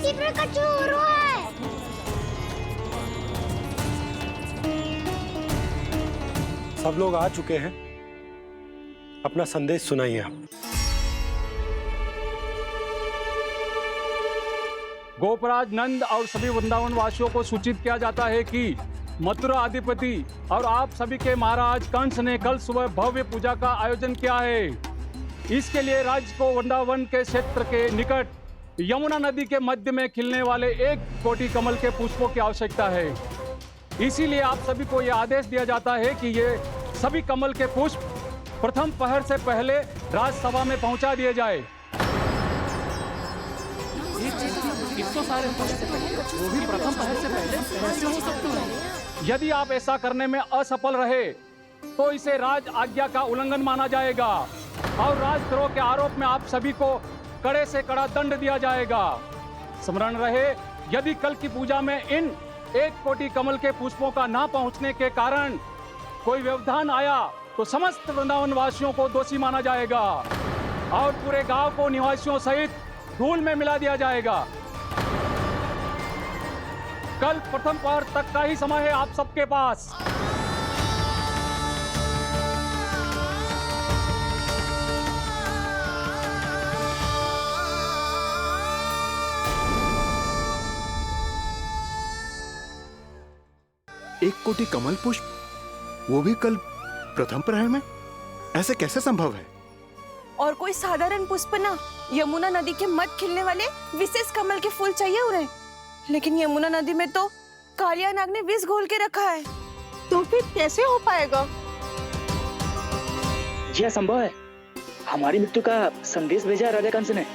चित्र का चोर है। सब लोग आ चुके हैं, अपना संदेश सुनाइए आप। गोपराज नंद और सभी वृंदावन वासियों को सूचित किया जाता है कि मथुरा अधिपति और आप सभी के महाराज कंस ने कल सुबह भव्य पूजा का आयोजन किया है। इसके लिए राज्य को वृंदावन के क्षेत्र के निकट यमुना नदी के मध्य में खिलने वाले 1 कोटि कमल के पुष्पों की आवश्यकता है। इसीलिए आप सभी को यह आदेश दिया जाता है कि ये सभी कमल के पुष्प प्रथम पहर से पहले राजसभा में पहुंचा दिए जाए। वो भी प्रथम पहर से पहले कैसे हो सकते हैं? यदि आप ऐसा करने में असफल रहे तो इसे राज आज्ञा का उल्लंघन माना जाएगा और राजद्रोह के आरोप में आप सभी को कड़े से कड़ा दंड दिया जाएगा। स्मरण रहे, यदि कल की पूजा में इन 1 कोटि कमल के पुष्पों का ना पहुंचने के कारण कोई व्यवधान आया तो समस्त वृंदावन वासियों को दोषी माना जाएगा और पूरे गांव को निवासियों सहित धूल में मिला दिया जाएगा। कल प्रथम पहर तक का ही समय है आप सबके पास। एक कोटि कमल पुष्प, वो भी कल प्रथम प्रहर में? ऐसे कैसे संभव है? और कोई साधारण पुष्प ना, यमुना नदी के मध्य खिलने वाले विशेष कमल के फूल चाहिए उन्हें। लेकिन यमुना नदी में तो कालिया नाग ने विष घोल के रखा है, तो फिर कैसे हो पाएगा? जी असंभव है। हमारी मृत्यु का संदेश भेजा राजा कंस ने।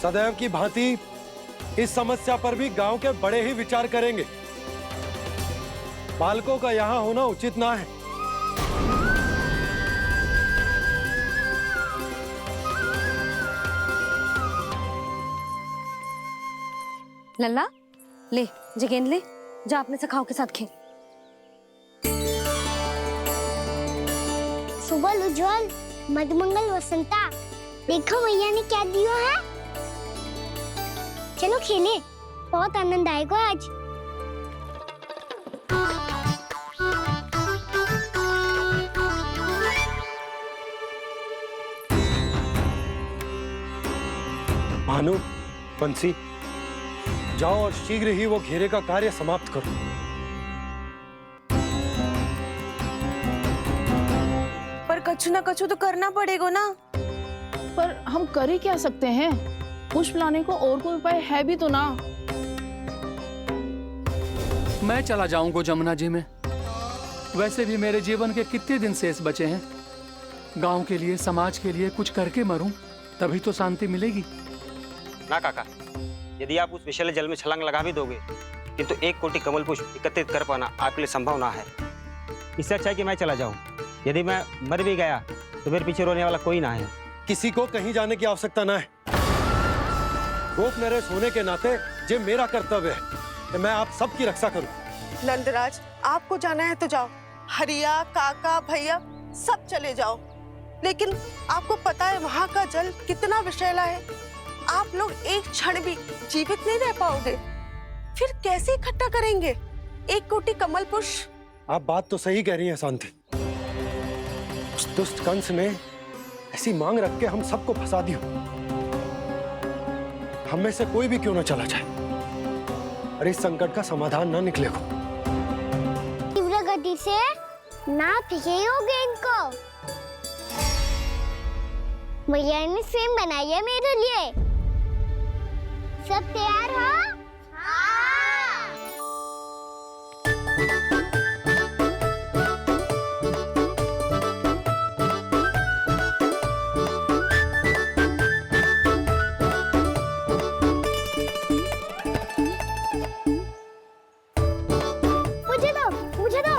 सदैव की भांति इस समस्या पर भी गांव के बड़े ही विचार करेंगे। बालकों का यहाँ होना उचित ना है। लल्ला, ले जे गेंद ले, जा अपने सखाओं के साथ खेल। सुबह उज्जवल, मधुमंगल वसंता, देखो भैया ने क्या दिया है। चलो खेलें, बहुत आनंद आएगा आज। भानु, बंसी, जाओ और शीघ्र ही वो घेरे का कार्य समाप्त करो। पर कछु ना कछु तो करना पड़ेगा ना। पर हम कर ही क्या सकते हैं? पुष्प लाने को और कोई उपाय है भी तो ना। मैं चला जाऊंगा जमुना जी में। वैसे भी मेरे जीवन के कितने दिन शेष बचे हैं। गांव के लिए, समाज के लिए कुछ करके मरूं, तभी तो शांति मिलेगी। ना काका, यदि आप उस विषैले जल में छलांग लगा भी दोगे, किंतु 1 कोटि कमल पुष्प एकत्रित कर पाना आपके लिए संभव ना है। इससे अच्छा है कि मैं चला जाऊं। यदि मैं मर भी गया तो मेरे पीछे रोने वाला कोई ना है। किसी को कहीं जाने की आवश्यकता ना है। गोप नरेश होने के नाते ये मेरा कर्तव्य है कि मैं आप सबकी रक्षा करूं। नंदराज, आपको जाना है तो जाओ। हरिया, काका, भैया सब चले जाओ। लेकिन आपको पता है वहाँ का जल कितना विषैला है। आप लोग एक क्षण भी जीवित नहीं रह पाओगे। फिर कैसे इकट्ठा करेंगे 1 कोटि कमल पुष्प? आप बात तो सही कह रही हैं शांति। उस दुष्ट कंस ने ऐसी मांग रख के हम सबको फंसा दिया। हम में से कोई भी क्यों ना चला जाए और इस संकट का समाधान ना निकले को। तीव्र गति से ना फेंकेगा गेंद को। भैया ने स्वयं बनाई है मेरे लिए। सब तैयार हो? मुझे दो, मुझे दो।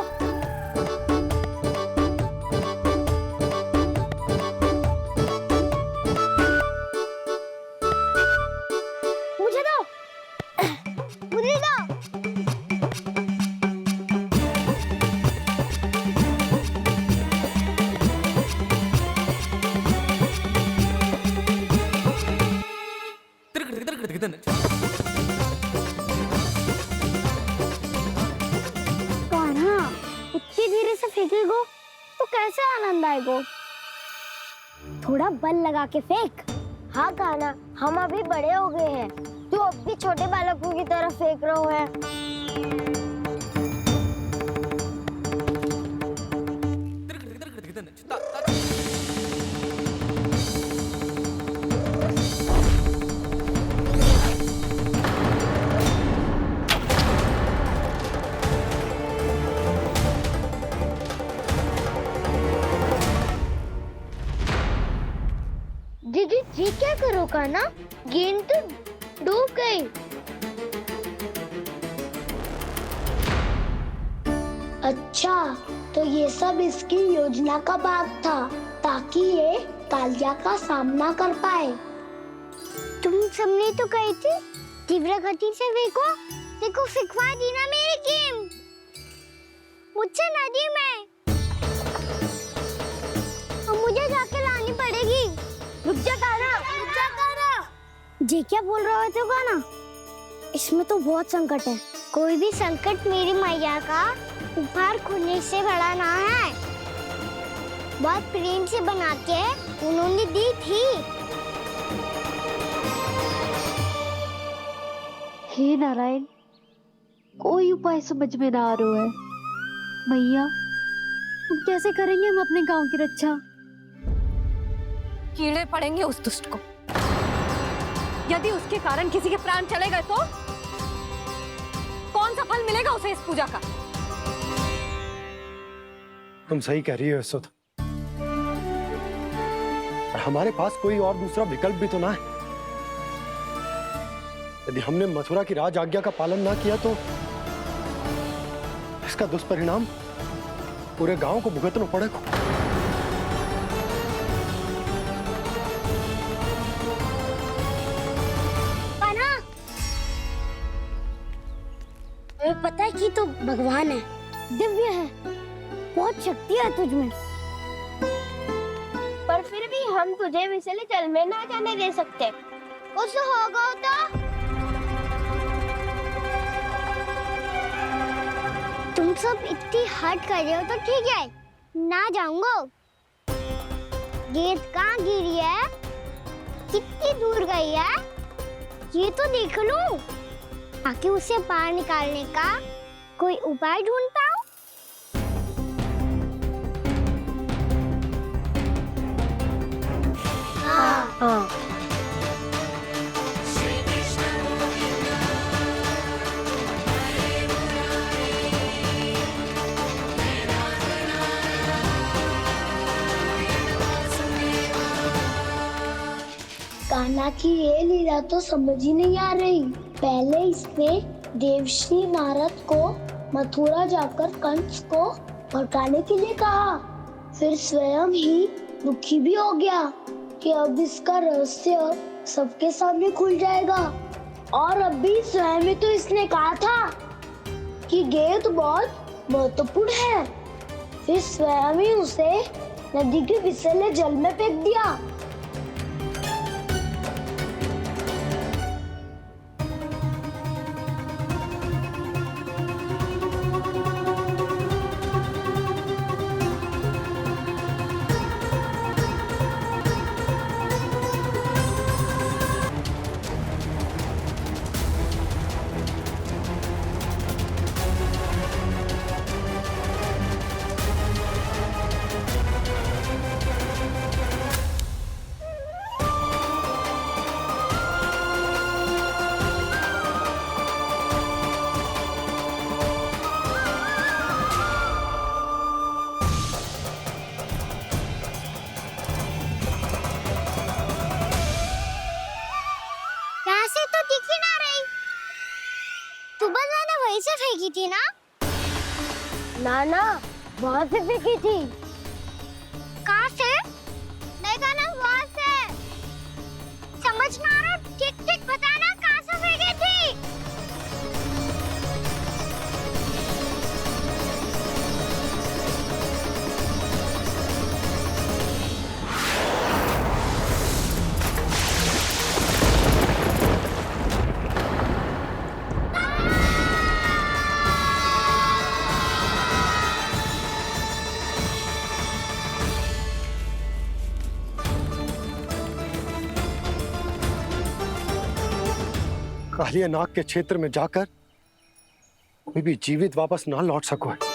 मुझे दो। कान्हा, इतनी धीरे से फेंकेगो तो कैसे आनंद आएगो? थोड़ा बल लगा के फेंक। हाँ कान्हा, हम अभी बड़े हो गए हैं, तू अब भी छोटे बालकों की तरह फेंक रहा है। दीदी जी क्या करो कान्हा, गेंद तो डूब गई। अच्छा, तो ये सब इसकी योजना का भाग था ताकि ये कालिया का सामना कर पाए। तुम सबने तो कही थी तीव्र गति से फेंको, देखो सिखवा दी ना मेरी गेम। मुझसे नदी में अब मुझे जाके लानी पड़ेगी। रुक जा कान्हा, रुक जा कान्हा। जी क्या बोल रहे थे कान्हा? इसमें तो बहुत संकट है। कोई भी संकट मेरी मैया का उपहार खुलने से बड़ा ना है। बहुत प्रेम से बना के उन्होंने दी थी। हे नारायण, कोई उपाय समझ में ना आ रहा है। मैया, हम कैसे करेंगे हम अपने गांव की रक्षा? कीड़े पड़ेंगे उस दुष्ट को। यदि उसके कारण किसी के प्राण चले गए तो कौन सा फल मिलेगा उसे इस पूजा का? तुम सही कह रही हो सुध। हमारे पास कोई और दूसरा विकल्प भी तो ना है। यदि हमने मथुरा की राज आज्ञा का पालन ना किया तो इसका दुष्परिणाम पूरे गांव को भुगतना पड़ेगा। हमें पता है कि तू भगवान है, दिव्य है, बहुत शक्ति है तुझमें, पर फिर भी हम तुझे विषैले जल में ना जाने दे सकते। कुछ होगा तो तुम सब इतनी हट कर रहे हो तो ठीक है, ना जाऊंगा। गेंद कहाँ गिरी है, कितनी दूर गई है, ये तो देख लूं, ताकि उसे बाहर निकालने का कोई उपाय ढूंढ पाऊं। हाँ। कान्हा की ये लीला तो समझ ही नहीं आ रही। पहले इसने देवश्री नारद को मथुरा जाकर कंस को भड़काने के लिए कहा, फिर स्वयं ही दुखी भी हो गया कि अब इसका रहस्य सबके सामने खुल जाएगा। और अभी स्वयं ही तो इसने कहा था कि गेंद बहुत महत्वपूर्ण है, फिर स्वयं ही उसे नदी के विषैले जल में फेंक दिया। से फेंकी थी ना? ना, वहाँ से फेंकी थी। कहाँ से? नहीं ना, वहाँ से। समझ ना आ रहा, ठीक बताना कहाँ से फेंकी थी? कालिया नाग के क्षेत्र में जाकर कोई भी जीवित वापस ना लौट सको है।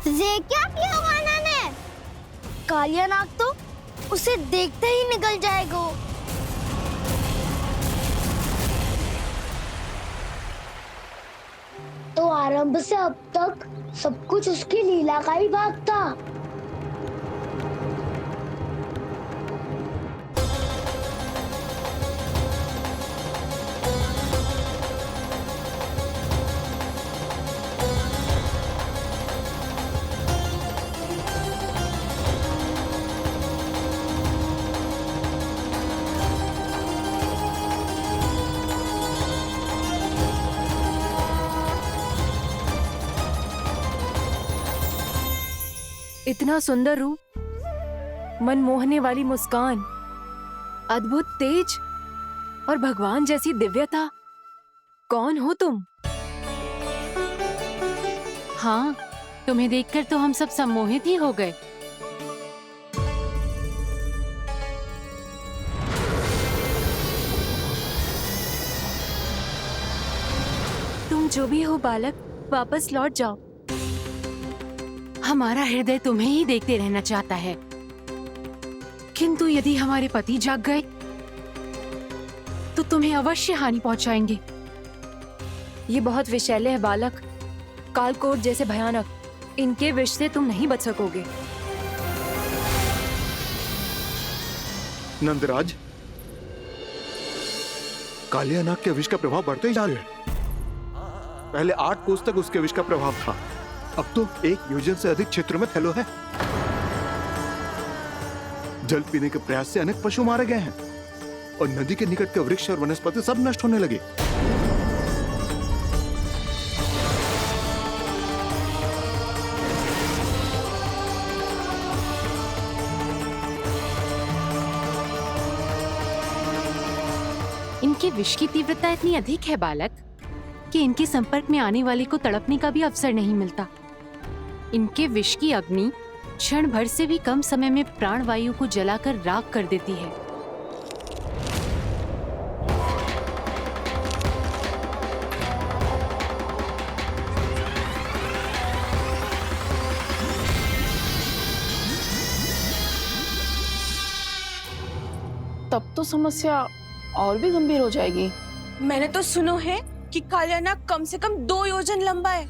ये क्या किया वाना ने? कालिया नाग तो उसे देखते ही निकल जाएगा। तो आरंभ से अब तक सब कुछ उसकी लीला का ही भाग था। इतना सुंदर रूप, मन मोहने वाली मुस्कान, अद्भुत तेज और भगवान जैसी दिव्यता। कौन हो तुम? हाँ, तुम्हें देखकर तो हम सब सम्मोहित ही हो गए। तुम जो भी हो बालक, वापस लौट जाओ। हमारा हृदय तुम्हें ही देखते रहना चाहता है, किंतु यदि हमारे पति जाग गए तो तुम्हें अवश्य हानि पहुंचाएंगे। ये बहुत विषैले है बालक, कालकोट जैसे भयानक। इनके विष से तुम नहीं बच सकोगे। नंदराज, कालिया नाग के विष का प्रभाव बढ़ते ही जा रहा है। पहले 8 कोस तक उसके विष का प्रभाव था, अब तो 1 योजन से अधिक क्षेत्र में फैलो है। जल पीने के प्रयास से अनेक पशु मारे गए हैं और नदी के निकट के वृक्ष और वनस्पति सब नष्ट होने लगे। इनके विष की तीव्रता इतनी अधिक है बालक कि इनके संपर्क में आने वाले को तड़पने का भी अवसर नहीं मिलता। इनके विष की अग्नि क्षण भर से भी कम समय में प्राणवायु को जलाकर राख कर देती है। तब तो समस्या और भी गंभीर हो जाएगी। मैंने तो सुनो है कि कालिया नाग कम से कम 2 योजन लंबा है,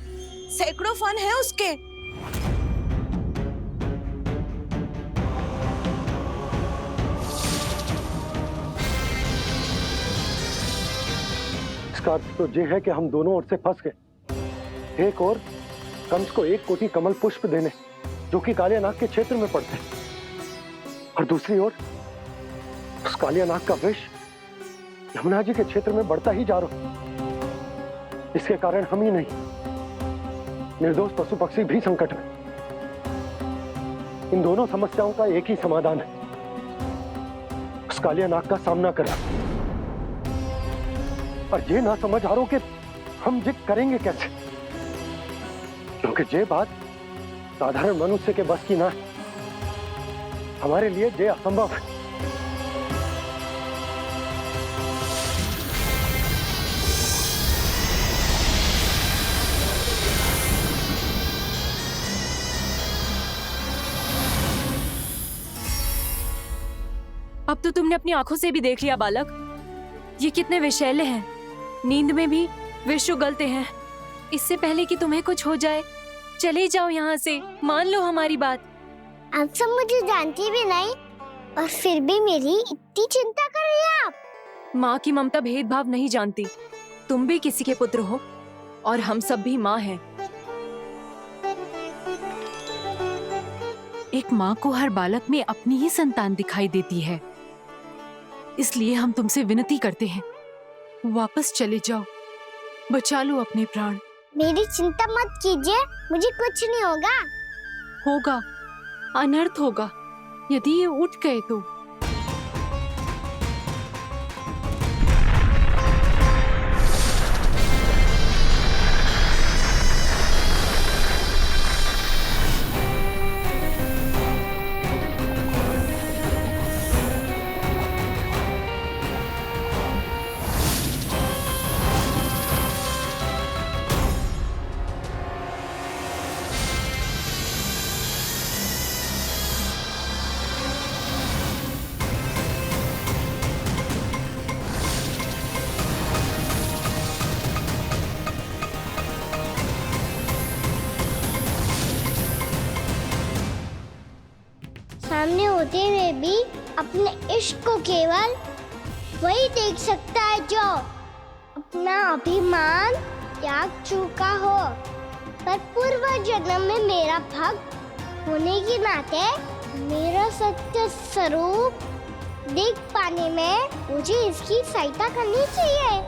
सैकड़ों फन है उसके। इसका अर्थ तो ये है कि हम दोनों ओर से फंस गए। एक और कंस को 1 कोटि कमल पुष्प देने, जो कि कालिया नाग के क्षेत्र में पड़ते हैं, और दूसरी ओर उस कालिया नाग का विष यमुना जी के क्षेत्र में बढ़ता ही जा रहा। इसके कारण हम ही नहीं, निर्दोष पशु पक्षी भी संकट में। इन दोनों समस्याओं का एक ही समाधान है, उस कालिया नाग का सामना करना। और ये ना समझ आ रहा कि हम ये करेंगे कैसे, क्योंकि ये बात साधारण मनुष्य के बस की ना है। हमारे लिए ये असंभव है। अब तो तुमने अपनी आंखों से भी देख लिया बालक, ये कितने विषैले हैं। नींद में भी विष उगलते हैं। इससे पहले कि तुम्हें कुछ हो जाए, चले जाओ यहाँ से, मान लो हमारी बात। आप सब मुझे जानती भी नहीं और फिर भी मेरी इतनी चिंता कर रही हैं आप। माँ की ममता भेदभाव नहीं जानती। तुम भी किसी के पुत्र हो और हम सब भी माँ हैं। एक माँ को हर बालक में अपनी ही संतान दिखाई देती है, इसलिए हम तुमसे विनती करते हैं, वापस चले जाओ, बचा लो अपने प्राण। मेरी चिंता मत कीजिए, मुझे कुछ नहीं होगा। होगा, अनर्थ होगा यदि ये उठ गए तो। सामने होते हुए भी अपने इश्क को केवल वही देख सकता है जो अपना अभिमान त्याग चुका हो। पर पूर्व जन्म में मेरा भक्त होने के नाते मेरा सत्य स्वरूप देख पाने में मुझे इसकी सहायता करनी चाहिए।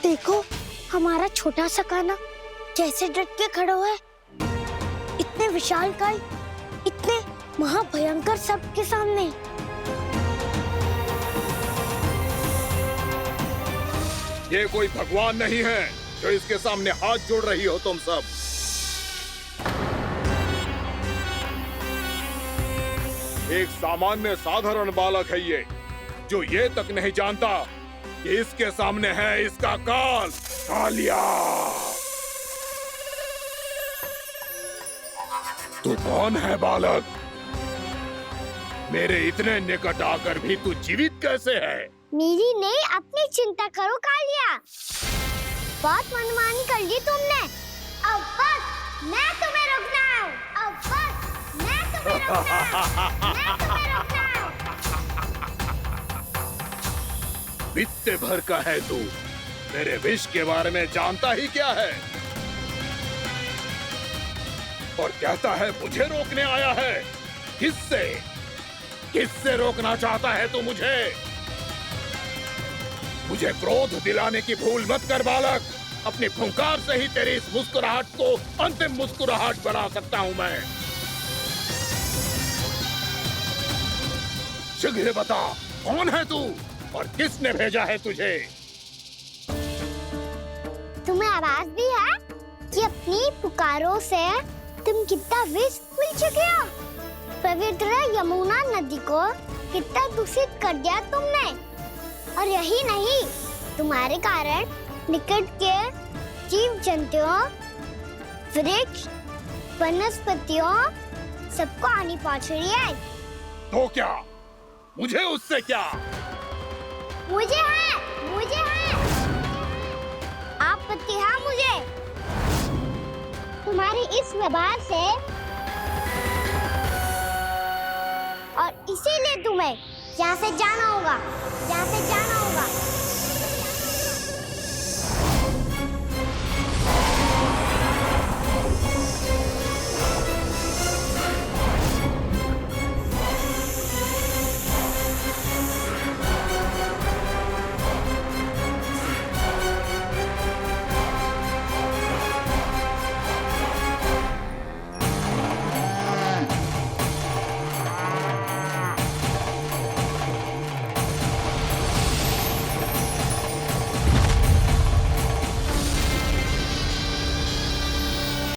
देखो हमारा छोटा सा कान्हा कैसे डट के खड़ा हुआ है, इतने विशालकाय, इतने महाभयंकर सबके सामने। ये कोई भगवान नहीं है जो इसके सामने हाथ जोड़ रही हो तुम सब। एक सामान्य साधारण बालक है ये, जो ये तक नहीं जानता कि इसके सामने है इसका काल, कालिया। तू कौन है बालक? मेरे इतने निकट आकर भी तू जीवित कैसे है? मेरी नहीं, अपनी चिंता करो कालिया। बहुत मनमानी कर ली तुमने। अब बस मैं तुम्हें रोकना हूँ। अब बस मैं तुम्हें रोकना हूँ। मैं तुम्हें रोकना हूँ। बित्ते भर का है तू, मेरे विष के बारे में जानता ही क्या है? और कहता है मुझे रोकने आया है। किससे? किससे रोकना चाहता है तू मुझे? मुझे क्रोध दिलाने की भूल मत कर बालक। अपनी फुंकार से ही तेरी इस मुस्कुराहट को अंतिम मुस्कुराहट बना सकता हूं मैं। शीघ्र बता, कौन है तू और किसने भेजा है तुझे? तुम्हें आवाज भी है कि अपनी पुकारों से तुम कितना विष भूल चुके हो। पवित्र यमुना नदी को कितना दूषित कर दिया तुमने। और यही नहीं, तुम्हारे कारण निकट के जीव जंतुओं, वृक्ष, वनस्पतियों सबको हानि पहुंच रही है। तो क्या? मुझे उससे क्या? मुझे है। आपत्ति है मुझे तुम्हारी इस व्यवहार से, और इसीलिए तुम्हें यहाँ से जाना होगा।